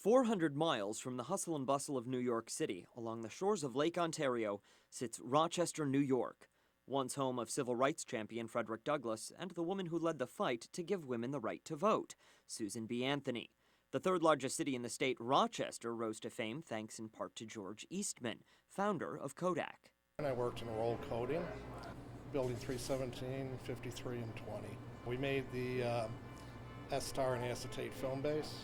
400 miles from the hustle and bustle of New York City, along the shores of Lake Ontario, sits Rochester, New York, once home of civil rights champion Frederick Douglass and the woman who led the fight to give women the right to vote, Susan B. Anthony. The third largest city in the state, Rochester, rose to fame thanks in part to George Eastman, founder of Kodak. I worked in roll coating, building 317, 53, and 20. We made the S-Star and acetate film base.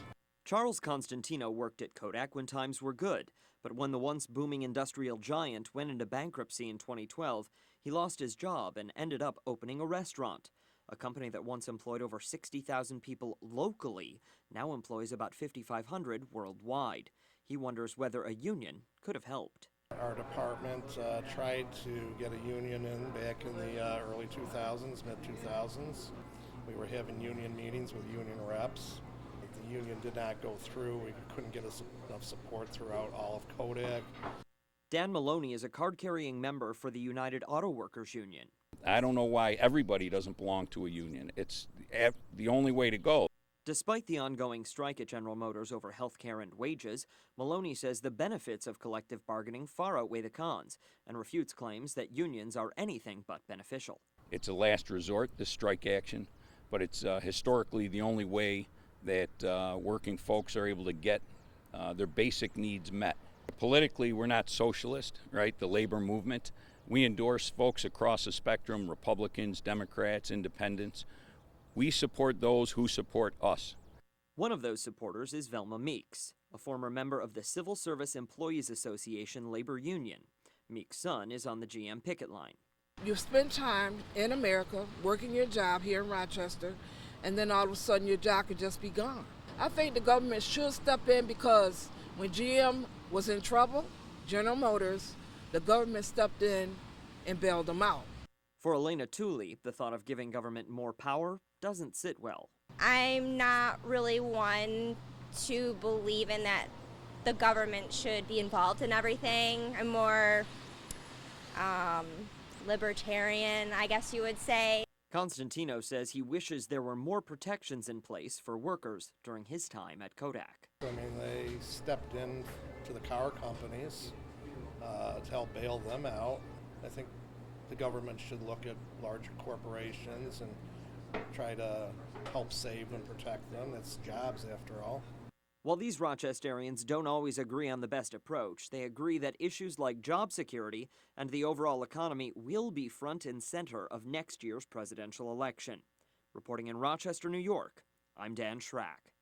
Charles Constantino worked at Kodak when times were good, but when the once booming industrial giant went into bankruptcy in 2012, he lost his job and ended up opening a restaurant. A company that once employed over 60,000 people locally now employs about 5,500 worldwide. He wonders whether a union could have helped. Our department tried to get a union in back in the early 2000s, mid-2000s. We were having union meetings with union reps. The union did not go through. We couldn't get enough support throughout all of Kodak. Dan Maloney is a card-carrying member for the United Auto Workers Union. I don't know why everybody doesn't belong to a union. It's the only way to go. Despite the ongoing strike at General Motors over health care and wages, Maloney says the benefits of collective bargaining far outweigh the cons and refutes claims that unions are anything but beneficial. It's a last resort, this strike action, but it's historically the only way that working folks are able to get their basic needs met. Politically, we're not socialist, right? The labor movement. We endorse folks across the spectrum, Republicans, Democrats, Independents. We support those who support us. One of those supporters is Velma Meeks, a former member of the Civil Service Employees Association labor union. Meeks' son is on the GM picket line. You spend time in America working your job here in Rochester, and then all of a sudden your job could just be gone. I think the government should step in because when GM was in trouble, General Motors, the government stepped in and bailed them out. For Elena Tooley, the thought of giving government more power doesn't sit well. I'm not really one to believe in that the government should be involved in everything. I'm more libertarian, I guess you would say. Constantino says he wishes there were more protections in place for workers during his time at Kodak. I mean, they stepped in to the car companies to help bail them out. I think the government should look at larger corporations and try to help save and protect them. It's jobs, after all. While these Rochesterians don't always agree on the best approach, they agree that issues like job security and the overall economy will be front and center of next year's presidential election. Reporting in Rochester, New York, I'm Dan Schrack.